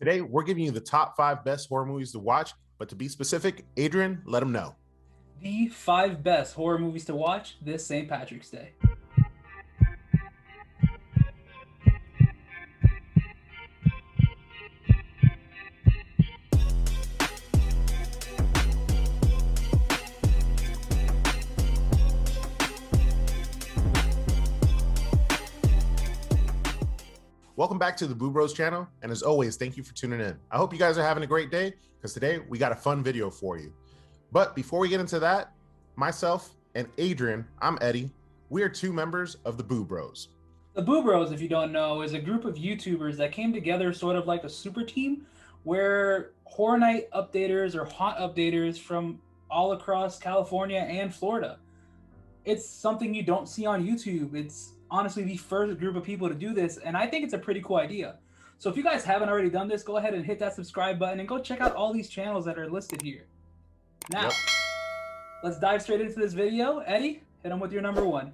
Today, we're giving you the top 5 best horror movies to watch, but to be specific, Adrian, let them know. The 5 best horror movies to watch this St. Patrick's Day. Welcome back to the Boo Bros channel, and as always, thank you for tuning in. I hope you guys are having a great day, because today we got a fun video for you. But before we get into that, myself and Adrian, I'm Eddie, we are 2 members of the Boo Bros. The Boo Bros, if you don't know, is a group of YouTubers that came together sort of like a super team where Horror Night updaters or haunt updaters from all across California and Florida. It's something you don't see on YouTube. It's honestly the first group of people to do this, and I think it's a pretty cool idea. So if you guys haven't already done this, go ahead and hit that subscribe button and go check out all these channels that are listed here. Now, let's dive straight into this video. Eddie, hit them with your number 1. All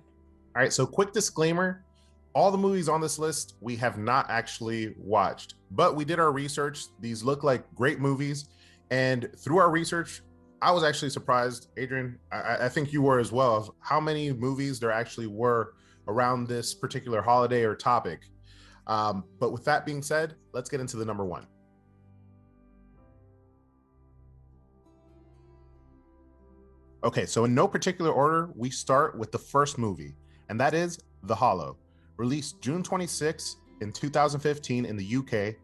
right, so quick disclaimer, all the movies on this list we have not actually watched, but we did our research. These look like great movies, and through our research, I was actually surprised, Adrian, I think you were as well, of how many movies there actually were around this particular holiday or topic. But with that being said, let's get into the number 1. Okay, so in no particular order, we start with the first movie, and that is The Hollow, released June 26 in 2015 in the UK.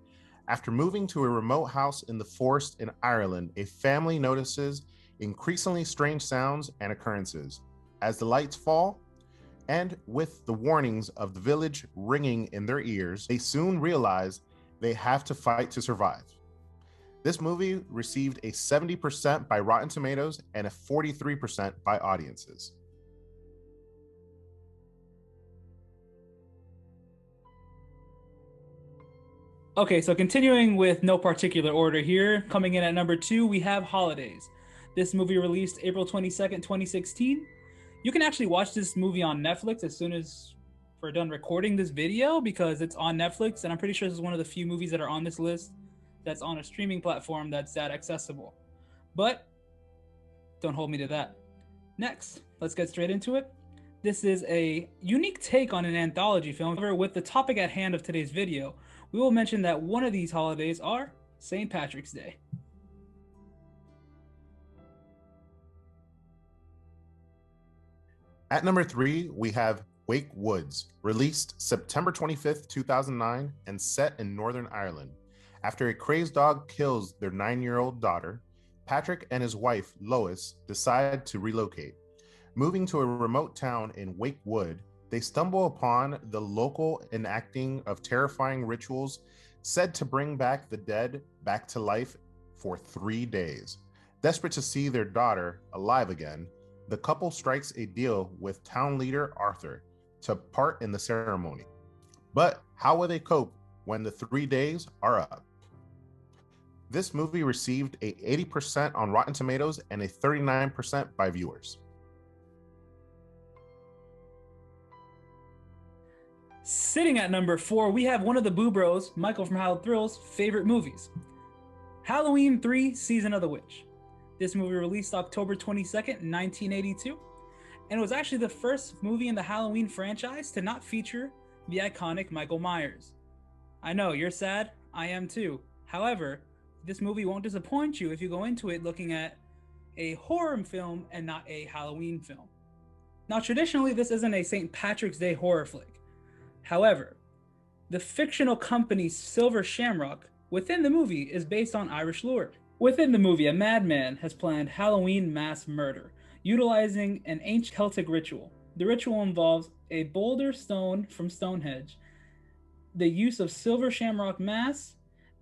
After moving to a remote house in the forest in Ireland, a family notices increasingly strange sounds and occurrences. As the lights fall, and with the warnings of the village ringing in their ears, they soon realize they have to fight to survive. This movie received a 70% by Rotten Tomatoes and a 43% by audiences. Okay, so continuing with no particular order here, coming in at number 2, we have Holidays. This movie released April 22nd, 2016. You can actually watch this movie on Netflix as soon as we're done recording this video because it's on Netflix, and I'm pretty sure this is one of the few movies that are on this list that's on a streaming platform that's that accessible. But don't hold me to that. Next, let's get straight into it. This is a unique take on an anthology film. However, with the topic at hand of today's video, we will mention that one of these holidays are St. Patrick's Day. At number 3, we have Wake Woods, released September 25th, 2009, and set in Northern Ireland. After a crazed dog kills their 9-year-old daughter, Patrick and his wife, Lois, decide to relocate. Moving to a remote town in Wake Wood, they stumble upon the local enacting of terrifying rituals said to bring back the dead back to life for 3 days. Desperate to see their daughter alive again, the couple strikes a deal with town leader Arthur to part in the ceremony. But how will they cope when the 3 days are up? This movie received a 80% on Rotten Tomatoes and a 39% by viewers. Sitting at number 4, we have one of the Boo Bros, Michael from Hallowed Thrills, favorite movies. Halloween 3: Season of the Witch. This movie released October 22nd, 1982, and it was actually the first movie in the Halloween franchise to not feature the iconic Michael Myers. I know, you're sad, I am too. However, this movie won't disappoint you if you go into it looking at a horror film and not a Halloween film. Now, traditionally, this isn't a St. Patrick's Day horror flick. However, the fictional company Silver Shamrock within the movie is based on Irish lore. Within the movie, a madman has planned Halloween mass murder, utilizing an ancient Celtic ritual. The ritual involves a boulder stone from Stonehenge, the use of silver shamrock mass,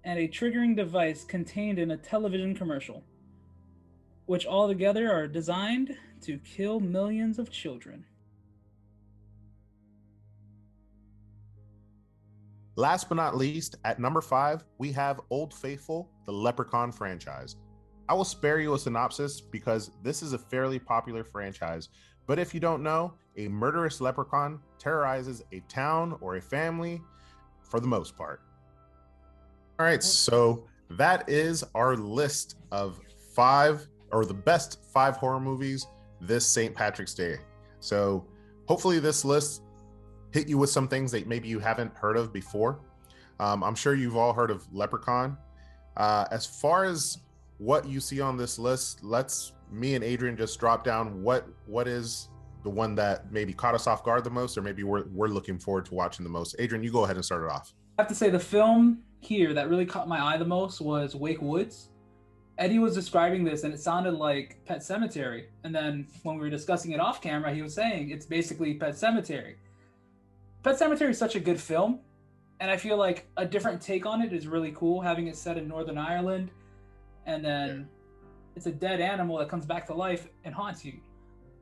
and a triggering device contained in a television commercial, which all together are designed to kill millions of children. Last but not least, at number 5, we have Old Faithful, the Leprechaun franchise. I will spare you a synopsis because this is a fairly popular franchise, but if you don't know, a murderous leprechaun terrorizes a town or a family for the most part. All right, so that is our list of five, or the best 5 horror movies this St. Patrick's Day. So hopefully this list hit you with some things that maybe you haven't heard of before. I'm sure you've all heard of Leprechaun. As far as what you see on this list, let's me and Adrian just drop down what is the one that maybe caught us off guard the most, or maybe we're looking forward to watching the most. Adrian, you go ahead and start it off. I have to say the film here that really caught my eye the most was Wake Woods. Eddie was describing this and it sounded like Pet Sematary. And then when we were discussing it off camera, he was saying it's basically Pet Sematary. Pet Sematary is such a good film. And I feel like a different take on it is really cool, having it set in Northern Ireland. And then it's a dead animal that comes back to life and haunts you.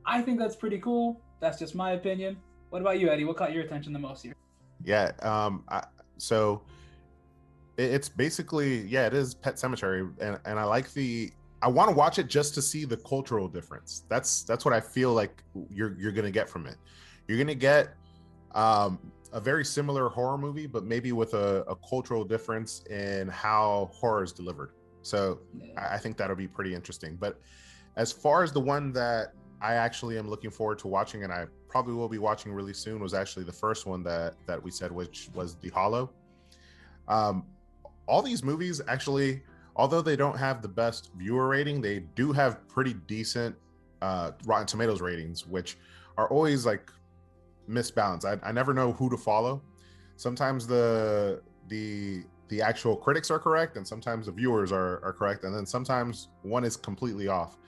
I think that's pretty cool. That's just my opinion. What about you, Eddie? What caught your attention the most here? Yeah, so it's basically, it is Pet Sematary, and I like I want to watch it just to see the cultural difference. That's what I feel like you're gonna get from it. You're gonna get a very similar horror movie, but maybe with a cultural difference in how horror is delivered. So I think that'll be pretty interesting. But as far as the one that I actually am looking forward to watching, and I probably will be watching really soon, was actually the first one that we said, which was The Hollow. All these movies actually, although they don't have the best viewer rating, they do have pretty decent Rotten Tomatoes ratings, which are always like misbalanced. I never know who to follow. Sometimes the actual critics are correct, and sometimes the viewers are correct, and then sometimes one is completely off.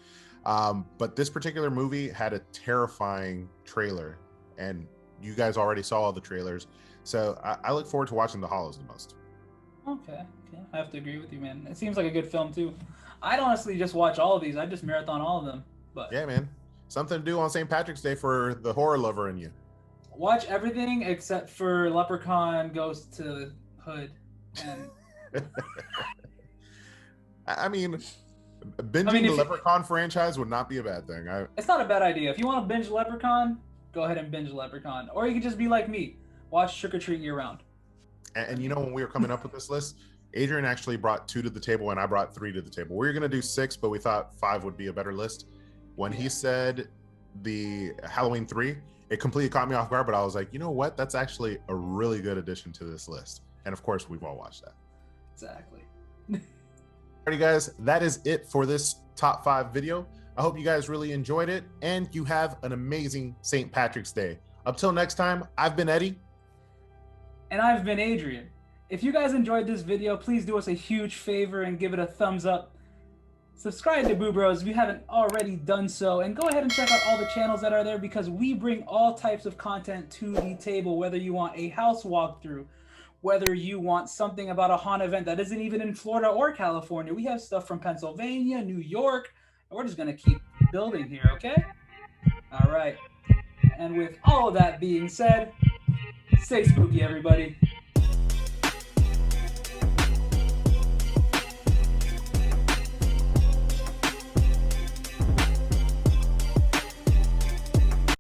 But this particular movie had a terrifying trailer, and you guys already saw all the trailers, so I look forward to watching The Hollows the most. Okay, I have to agree with you, man. It seems like a good film too. I'd honestly just watch all of these. I just marathon all of them. But yeah, man, something to do on St. Patrick's Day for the horror lover in you. Watch everything except for Leprechaun Goes to the Hood. And I mean, binging the Leprechaun franchise would not be a bad thing. It's not a bad idea. If you want to binge Leprechaun, go ahead and binge Leprechaun. Or you could just be like me, watch Trick or Treat year round. And you know, when we were coming up with this list, Adrian actually brought 2 to the table and I brought 3 to the table. We were going to do 6, but we thought 5 would be a better list. When he said the Halloween 3, it completely caught me off guard, but I was like, you know what? That's actually a really good addition to this list. And of course, we've all watched that. Exactly. Alrighty, guys, that is it for this top 5 video. I hope you guys really enjoyed it and you have an amazing St. Patrick's Day. Up till next time, I've been Eddie. And I've been Adrian. If you guys enjoyed this video, please do us a huge favor and give it a thumbs up. Subscribe to Boo Bros if you haven't already done so, and go ahead and check out all the channels that are there, because we bring all types of content to the table, whether you want a house walkthrough, whether you want something about a haunt event that isn't even in Florida or California. We have stuff from Pennsylvania, New York, and we're just going to keep building here, okay? All right. And with all of that being said, stay spooky, everybody.